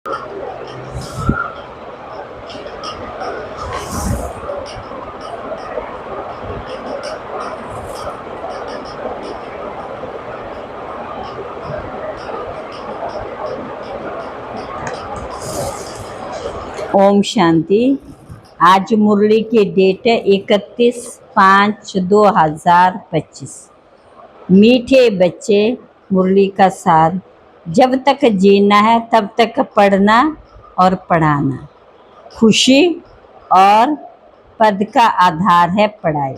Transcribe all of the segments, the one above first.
ओम शांति। आज मुरली की डेट है 31/5/2025। मीठे बच्चे, मुरली का सार, जब तक जीना है तब तक पढ़ना और पढ़ाना। खुशी और पद का आधार है पढ़ाई।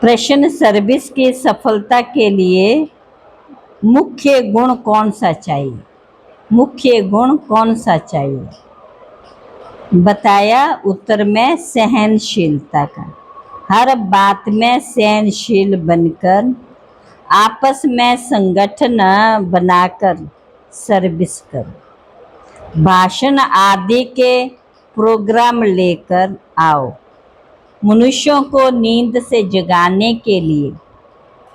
प्रश्न, सर्विस की सफलता के लिए मुख्य गुण कौन सा चाहिए? मुख्य गुण कौन सा चाहिए? बताया उत्तर में सहनशीलता का। हर बात में सहनशील बनकर आपस में संगठन बनाकर सर्विस करो। भाषण आदि के प्रोग्राम लेकर आओ। मनुष्यों को नींद से जगाने के लिए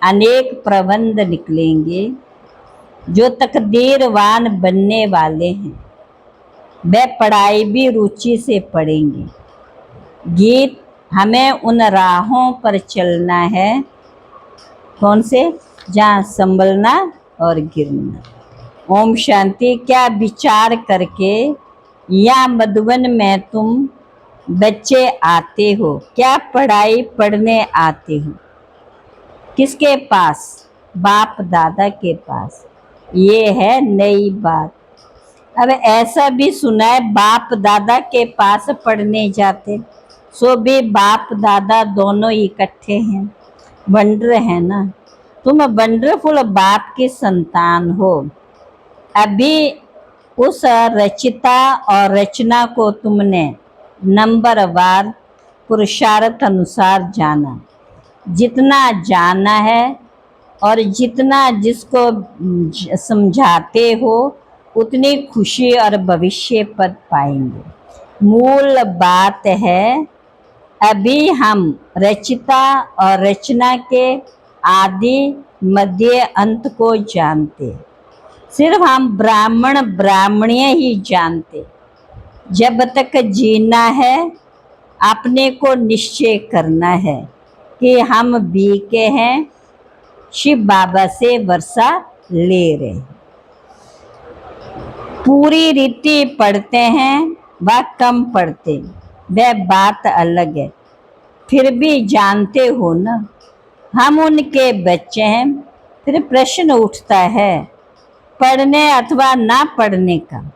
अनेक प्रबंध निकलेंगे। जो तकदीरवान बनने वाले हैं वे पढ़ाई भी रुचि से पढ़ेंगे। गीत, हमें उन राहों पर चलना है कौन से, जहाँ संभलना और गिरना। ओम शांति। क्या विचार करके या मधुबन में तुम बच्चे आते हो? क्या पढ़ाई पढ़ने आते हो? किसके पास? बाप दादा के पास। ये है नई बात। अब ऐसा भी सुना है बाप दादा के पास पढ़ने जाते, सो भी बाप दादा दोनों इकट्ठे हैं। वंडर है ना, तुम वंडरफुल बाप की संतान हो। अभी उस रचिता और रचना को तुमने नंबरवार पुरुषार्थ अनुसार जाना। जितना जाना है और जितना जिसको समझाते हो उतनी खुशी और भविष्य पद पाएंगे। मूल बात है, अभी हम रचिता और रचना के आदि मध्य अंत को जानते, सिर्फ हम ब्राह्मण ब्राह्मणीय ही जानते। जब तक जीना है अपने को निश्चय करना है कि हम बी के हैं, शिव बाबा से वर्षा ले रहे हैं। पूरी रीति पढ़ते हैं व कम पढ़ते, वह बात अलग है। फिर भी जानते हो ना हम उनके बच्चे हैं। फिर प्रश्न उठता है पढ़ने अथवा ना पढ़ने का।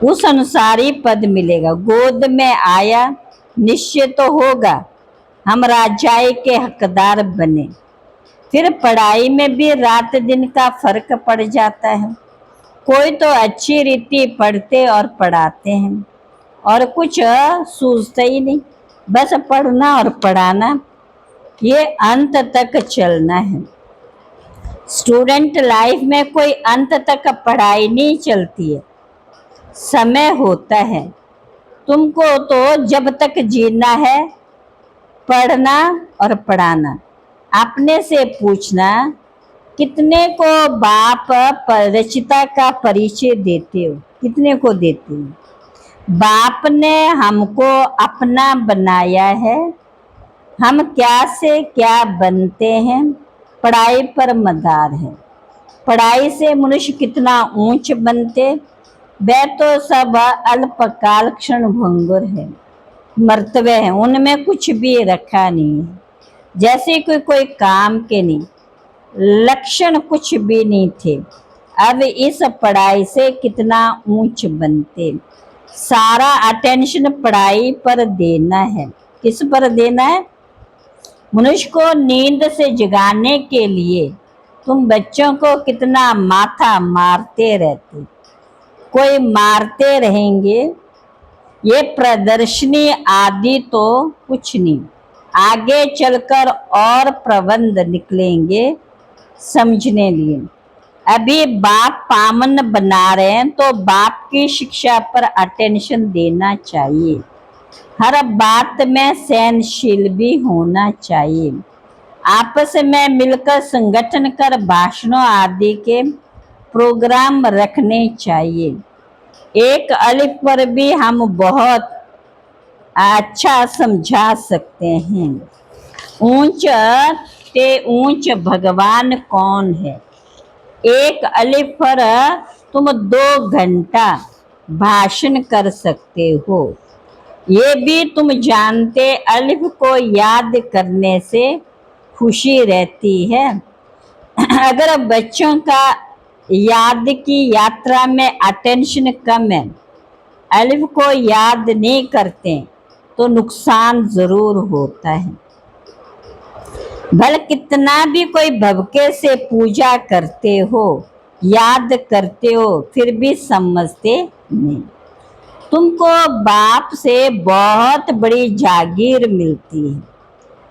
उस अनुसार ही पद मिलेगा। गोद में आया निश्चय तो होगा हम राजाई के हकदार बने। फिर पढ़ाई में भी रात दिन का फर्क पड़ जाता है। कोई तो अच्छी रीति पढ़ते और पढ़ाते हैं और कुछ सूझता ही नहीं, बस पढ़ना और पढ़ाना, ये अंत तक चलना है। स्टूडेंट लाइफ में कोई अंत तक पढ़ाई नहीं चलती है, समय होता है। तुमको तो जब तक जीना है पढ़ना और पढ़ाना। अपने से पूछना कितने को बाप रचिता का परिचय देते हो? कितने को देते हो? बाप ने हमको अपना बनाया है। हम क्या से क्या बनते हैं, पढ़ाई पर मदार है। पढ़ाई से मनुष्य कितना ऊंच बनते, वह तो सब अल्पकाल क्षण भंगुर है, मर्तव्य है, उनमें कुछ भी रखा नहीं है। जैसे कोई काम के नहीं, लक्षण कुछ भी नहीं थे। अब इस पढ़ाई से कितना ऊंच बनते। सारा अटेंशन पढ़ाई पर देना है। किस पर देना है? मनुष्य को नींद से जगाने के लिए तुम बच्चों को कितना माथा मारते रहते, कोई मारते रहेंगे। ये प्रदर्शनी आदि तो कुछ नहीं, आगे चलकर और प्रबंध निकलेंगे समझने लिए। अभी बाप पामन बना रहे हैं तो बाप की शिक्षा पर अटेंशन देना चाहिए। हर बात में सहनशील भी होना चाहिए। आपस में मिलकर संगठन कर भाषणों आदि के प्रोग्राम रखने चाहिए। एक अलिफ पर भी हम बहुत अच्छा समझा सकते हैं। ऊंच ते ऊंच भगवान कौन है। एक अलिफ पर तुम 2 घंटा भाषण कर सकते हो। ये भी तुम जानते अलिफ को याद करने से खुशी रहती है। अगर बच्चों का याद की यात्रा में अटेंशन कम है, अलिफ को याद नहीं करते तो नुकसान जरूर होता है। भले कितना भी कोई भवके से पूजा करते हो, याद करते हो, फिर भी समझते नहीं। तुमको बाप से बहुत बड़ी जागीर मिलती है।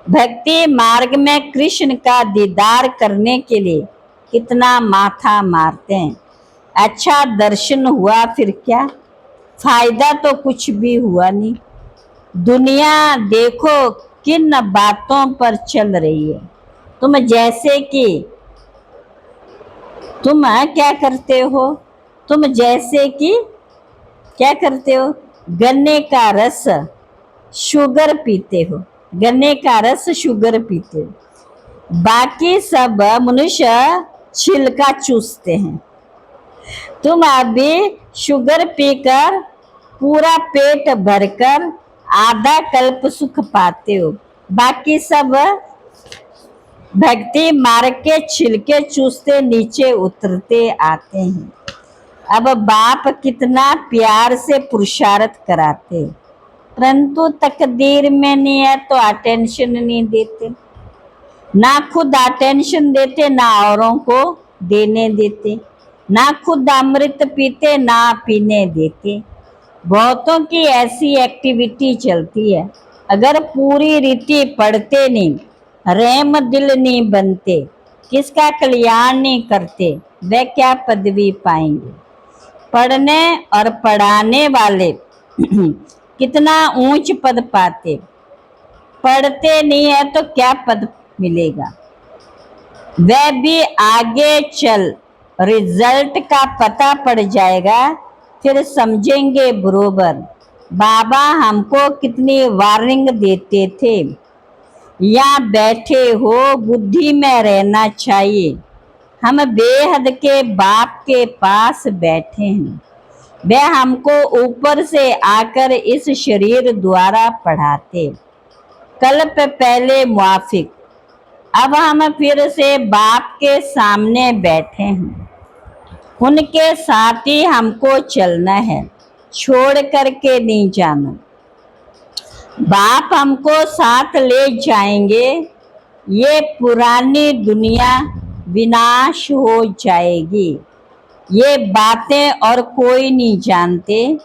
भक्ति मार्ग में कृष्ण का दीदार करने के लिए कितना माथा मारते हैं। अच्छा दर्शन हुआ फिर क्या, फायदा तो कुछ भी हुआ नहीं। दुनिया देखो किन बातों पर चल रही है। तुम जैसे कि तुम क्या करते हो, तुम जैसे कि क्या करते हो, गन्ने का रस शुगर पीते हो, गन्ने का रस शुगर पीते हो। बाकी सब मनुष्य छिलका चूसते हैं। तुम अभी शुगर पीकर पूरा पेट भरकर आधा कल्प सुख पाते हो। बाकी सब भक्ति मार के छिलके चूसते नीचे उतरते आते हैं। अब बाप कितना प्यार से पुरुषार्थ कराते, परंतु तकदीर में नहीं है तो अटेंशन नहीं देते। ना खुद अटेंशन देते, ना औरों को देने देते। ना खुद अमृत पीते, ना पीने देते। बहुतों की ऐसी एक्टिविटी चलती है, अगर पूरी रीति पढ़ते नहीं, रहम दिल नहीं बनते, किसका कल्याण नहीं करते, वे क्या पदवी पाएंगे। पढ़ने और पढ़ाने वाले कितना ऊंच पद पाते, पढ़ते नहीं है तो क्या पद मिलेगा। वह भी आगे चल रिजल्ट का पता पड़ जाएगा, फिर समझेंगे बरोबर। बाबा हमको कितनी वार्निंग देते थे, यहाँ बैठे हो बुद्धि में रहना चाहिए। हम बेहद के बाप के पास बैठे हैं, वह हमको ऊपर से आकर इस शरीर द्वारा पढ़ाते। कल्प पहले मुआफिक, अब हम फिर से बाप के सामने बैठे हैं। उनके साथ ही हमको चलना है, छोड़ करके नहीं जाना। बाप हमको साथ ले जाएंगे, ये पुरानी दुनिया विनाश हो जाएगी। ये बातें और कोई नहीं जानते,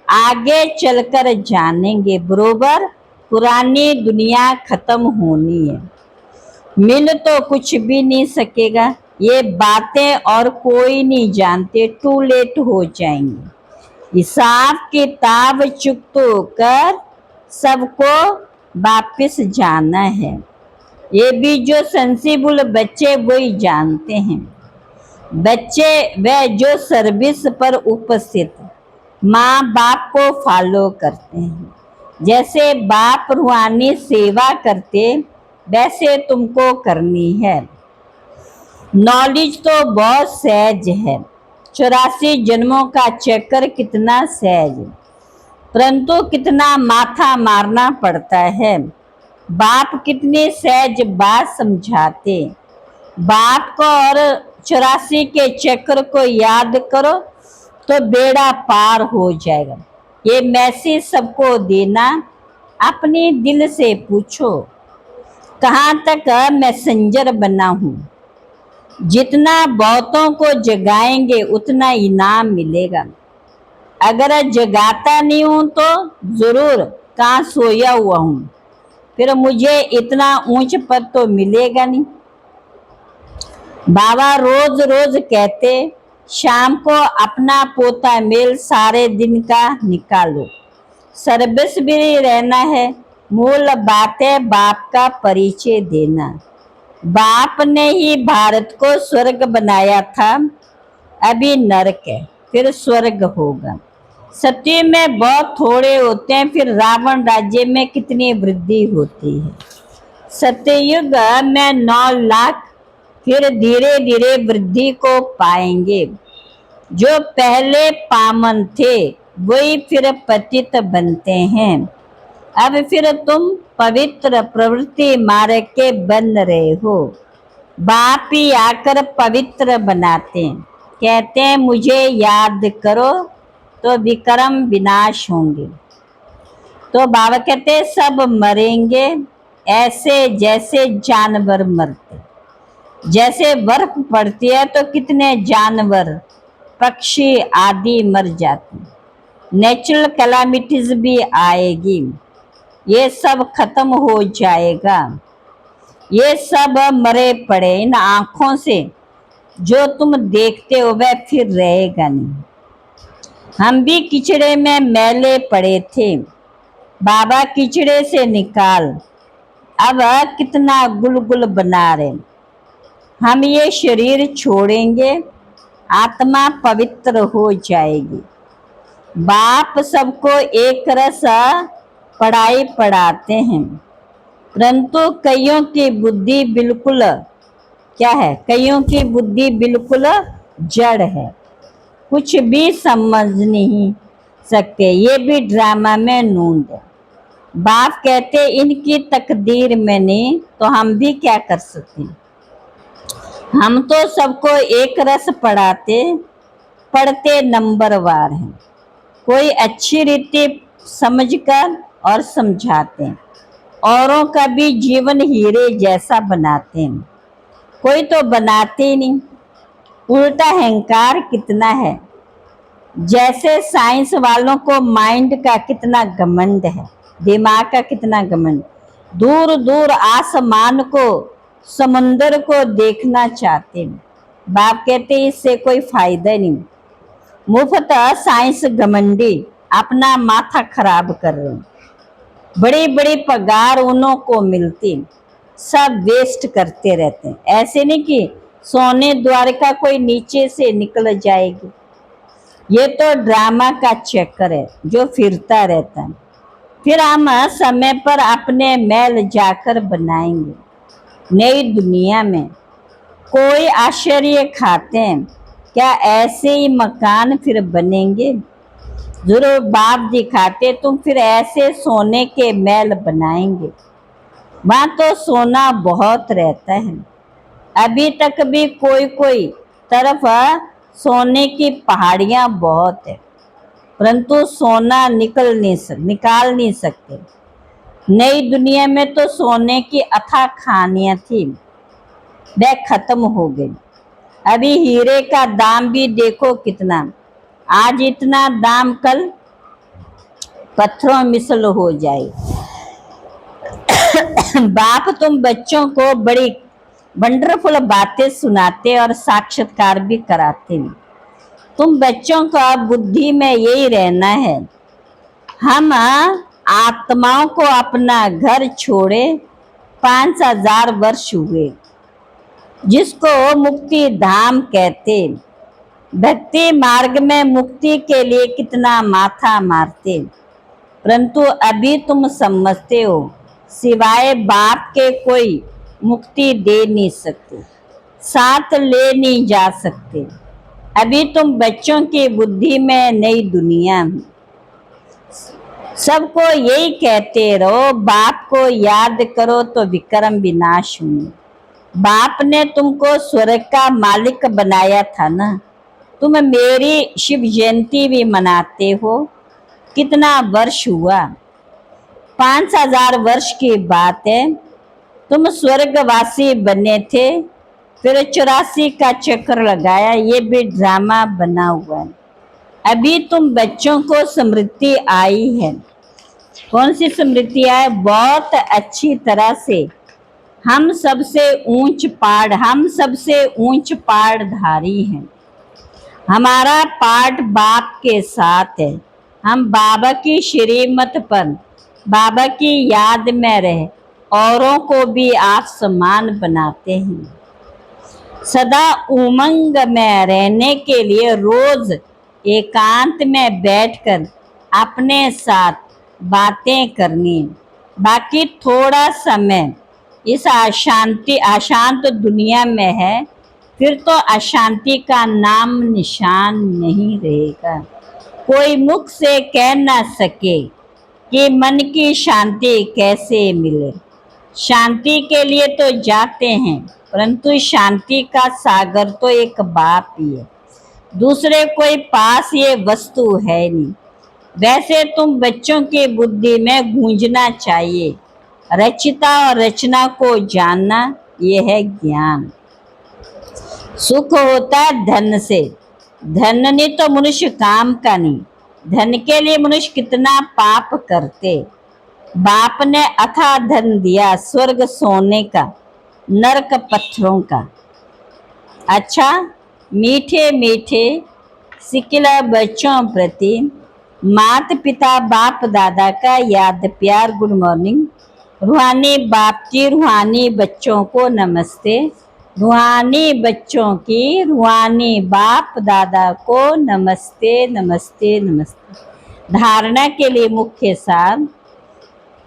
आगे चलकर जानेंगे बरोबर। पुरानी दुनिया खत्म होनी है, मिल तो कुछ भी नहीं सकेगा। ये बातें और कोई नहीं जानते, टू लेट हो जाएंगे। हिसाब किताब चुकत होकर सबको वापिस जाना है। ये भी जो सेंसिबल बच्चे वही जानते हैं। बच्चे वे जो सर्विस पर उपस्थित माँ बाप को फॉलो करते हैं। जैसे बाप रूहानी सेवा करते, वैसे तुमको करनी है। नॉलेज तो बहुत सहज है, 84 जन्मों का चक्कर कितना सहज, परंतु कितना माथा मारना पड़ता है। बाप कितनी सहज बात समझाते। बाप को और 84 के चक्र को याद करो तो बेड़ा पार हो जाएगा। ये मैसेज सबको देना, अपने दिल से पूछो कहाँ तक मैसेंजर बना हूँ। जितना बहुतों को जगाएंगे उतना इनाम मिलेगा। अगर जगाता नहीं हूं तो जरूर कहाँ सोया हुआ हूं, फिर मुझे इतना ऊंच पद तो मिलेगा नहीं। बाबा रोज रोज कहते, शाम को अपना पोता मेल सारे दिन का निकालो। सर्विस भी रहना है, मूल बात है बाप का परिचय देना। बाप ने ही भारत को स्वर्ग बनाया था, अभी नरक है, फिर स्वर्ग होगा। सत्य में बहुत थोड़े होते हैं, फिर रावण राज्य में कितनी वृद्धि होती है। सत्ययुग में 9 लाख फिर धीरे धीरे वृद्धि को पाएंगे। जो पहले पामन थे वही फिर पतित बनते हैं। अब फिर तुम पवित्र प्रवृत्ति मार्ग के बन रहे हो। बाप ही आकर पवित्र बनाते हैं, कहते हैं मुझे याद करो तो विक्रम विनाश होंगे। तो बाबा कहते हैं सब मरेंगे ऐसे जैसे जानवर मरते। जैसे बर्फ पड़ती है तो कितने जानवर पक्षी आदि मर जाते हैं। नेचुरल कैलामिटीज भी आएगी, ये सब खत्म हो जाएगा। ये सब मरे पड़े इन आंखों से जो तुम देखते हो वह फिर रहेगा नहीं। हम भी कीचड़े में मैले पड़े थे, बाबा कीचड़े से निकाल अब कितना गुलगुल बना रहे। हम ये शरीर छोड़ेंगे, आत्मा पवित्र हो जाएगी। बाप सबको एक रस पढ़ाई पढ़ाते हैं, परंतु कईयों की बुद्धि बिल्कुल क्या है, कईयों की बुद्धि बिल्कुल जड़ है, कुछ भी समझ नहीं सकते। ये भी ड्रामा में नूंद है। बाप कहते इनकी तकदीर में नहीं तो हम भी क्या कर सकते। हम तो सबको एक रस पढ़ते नंबरवार हैं। कोई अच्छी रीति समझकर और समझाते हैं, औरों का भी जीवन हीरे जैसा बनाते हैं। कोई तो बनाते ही नहीं। उल्टा अहंकार कितना है। जैसे साइंस वालों को माइंड का कितना घमंड है, दिमाग का कितना घमंड। दूर दूर आसमान को समुंदर को देखना चाहते हैं। बाप कहते इससे कोई फायदा नहीं। मुफ्त साइंस घमंडी अपना माथा खराब कर रहे हैं। बड़ी बड़ी पगार उन्हों को मिलती, सब वेस्ट करते रहते हैं। ऐसे नहीं कि सोने द्वार का कोई नीचे से निकल जाएगी। ये तो ड्रामा का चक्कर है जो फिरता रहता है। फिर हम समय पर अपने महल जाकर बनाएंगे नई दुनिया में। कोई आश्चर्य खाते हैं, क्या ऐसे ही मकान फिर बनेंगे? जरूर बाप दिखाते तुम फिर ऐसे सोने के महल बनाएंगे। वहां तो सोना बहुत रहता है। अभी तक भी कोई कोई तरफ सोने की पहाड़ियां बहुत है, परंतु सोना निकाल नहीं सकते। नई दुनिया में तो सोने की अथाह खानियां थी, वह खत्म हो गई। अभी हीरे का दाम भी देखो कितना, आज इतना दाम कल पत्थरों मिसल हो जाए। बाप तुम बच्चों को बड़ी वंडरफुल बातें सुनाते और साक्षात्कार भी कराते हैं। तुम बच्चों का बुद्धि में यही रहना है। हम आत्माओं को अपना घर छोड़े 5000 वर्ष हुए, जिसको मुक्ति धाम कहते। भक्ति मार्ग में मुक्ति के लिए कितना माथा मारते, परंतु अभी तुम समझते हो सिवाय बाप के कोई मुक्ति दे नहीं सकते, साथ ले नहीं जा सकते। अभी तुम बच्चों की बुद्धि में नई दुनिया है। सबको यही कहते रहो, बाप को याद करो तो विक्रम विनाश होंगे। बाप ने तुमको स्वर्ग का मालिक बनाया था ना। तुम मेरी शिव जयंती भी मनाते हो। कितना वर्ष हुआ? 5000 वर्ष की बात है। तुम स्वर्गवासी बने थे, फिर 84 का चक्कर लगाया। ये भी ड्रामा बना हुआ है। अभी तुम बच्चों को स्मृति आई है। कौन सी स्मृति आई? बहुत अच्छी तरह से हम सबसे ऊंच पाठधारी हैं। हमारा पाठ बाप के साथ है। हम बाबा की श्रीमत पर बाबा की याद में रहे, औरों को भी आप समान बनाते हैं। सदा उमंग में रहने के लिए रोज एकांत में बैठकर अपने साथ बातें करनी। बाकी थोड़ा समय इस अशांत दुनिया में है, फिर तो अशांति का नाम निशान नहीं रहेगा। कोई मुख से कह ना सके कि मन की शांति कैसे मिले। शांति के लिए तो जाते हैं, परंतु शांति का सागर तो एक बाप ही है, दूसरे कोई पास ये वस्तु है नहीं। वैसे तुम बच्चों की बुद्धि में गूंजना चाहिए। रचिता और रचना को जानना, ये है ज्ञान। सुख होता है धन से, धन नहीं तो मनुष्य काम का नहीं। धन के लिए मनुष्य कितना पाप करते। बाप ने अथाह धन दिया, स्वर्ग सोने का, नरक पत्थरों का। अच्छा, मीठे मीठे सिकिला बच्चों प्रति माता पिता बाप दादा का याद प्यार गुड मॉर्निंग। रूहानी बाप की रूहानी बच्चों को नमस्ते। रूहानी बच्चों की रूहानी बाप दादा को नमस्ते नमस्ते नमस्ते। धारणा के लिए मुख्य सार,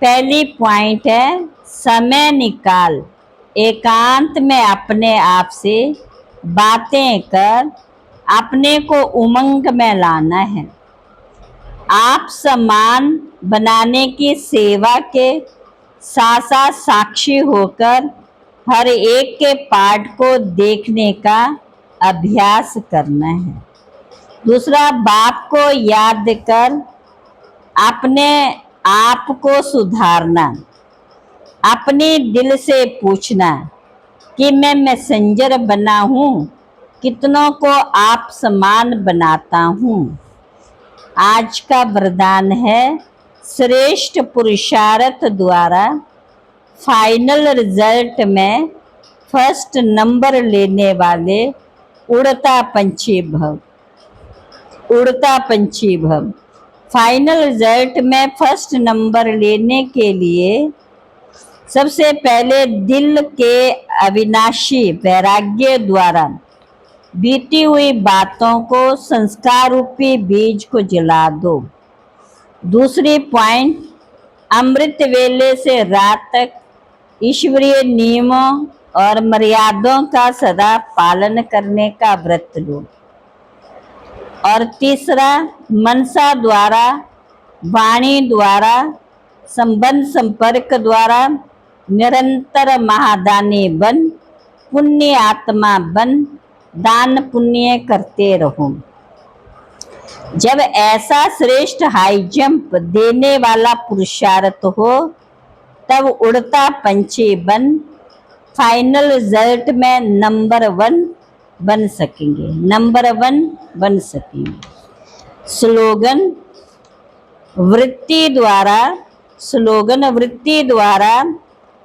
पहली पॉइंट है समय निकाल एकांत में अपने आप से बातें कर अपने को उमंग में लाना है। आप सम्मान बनाने की सेवा के साथ साथ साक्षी होकर हर एक के पाठ को देखने का अभ्यास करना है। दूसरा, बाप को याद कर अपने आप को सुधारना। अपने दिल से पूछना कि मैं मैसेंजर बना हूँ, कितनों को आप समान बनाता हूँ। आज का वरदान है, श्रेष्ठ पुरुषार्थ द्वारा फाइनल रिजल्ट में फर्स्ट नंबर लेने वाले उड़ता पंछी भव। उड़ता पंछी भव। फाइनल रिजल्ट में फर्स्ट नंबर लेने के लिए सबसे पहले दिल के अविनाशी वैराग्य द्वारा बीती हुई बातों को, संस्कार रूपी बीज को जला दो। दूसरी पॉइंट, अमृत वेले से रात तक ईश्वरीय नियमों और मर्यादों का सदा पालन करने का व्रत लो। और तीसरा, मनसा द्वारा, वाणी द्वारा, संबंध संपर्क द्वारा निरंतर महादानी बन, पुण्य आत्मा बन, दान पुण्य करते रहो। जब ऐसा श्रेष्ठ हाई जंप देने वाला पुरुषार्थ हो, तब उड़ता पंछी बन फाइनल रिजल्ट में नंबर 1 बन सकेंगे। नंबर 1 बन सकेंगे। स्लोगन, वृत्ति द्वारा, स्लोगन वृत्ति द्वारा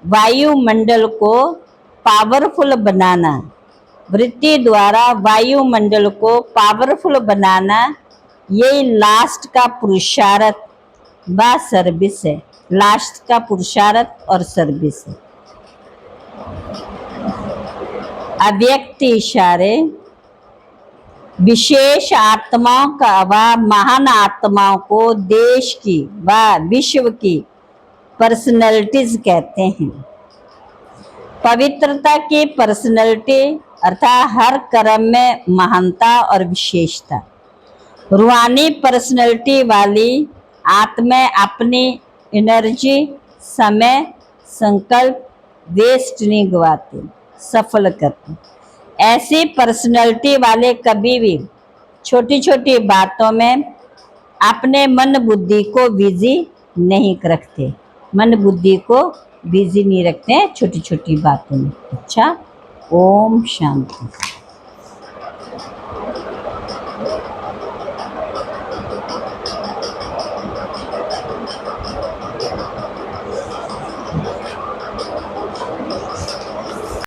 वायुमंडल को पावरफुल बनाना। वृत्ति द्वारा वायुमंडल को पावरफुल बनाना, यही लास्ट का पुरुषार्थ व सर्विस है। लास्ट का पुरुषार्थ और सर्विस है। अव्यक्त इशारे, विशेष आत्माओं का व महान आत्माओं को देश की व विश्व की पर्सनैलिटीज कहते हैं। पवित्रता की पर्सनैलिटी अर्थात हर कर्म में महानता और विशेषता। रूहानी पर्सनैलिटी वाली आत्मा अपनी एनर्जी, समय, संकल्प वेस्ट नहीं गवाते, सफल करते। ऐसी पर्सनैलिटी वाले कभी भी छोटी छोटी बातों में अपने मन बुद्धि को बिजी नहीं रखते। मन बुद्धि को बिजी नहीं रखते छोटी छोटी बातों में। अच्छा, ओम शांति।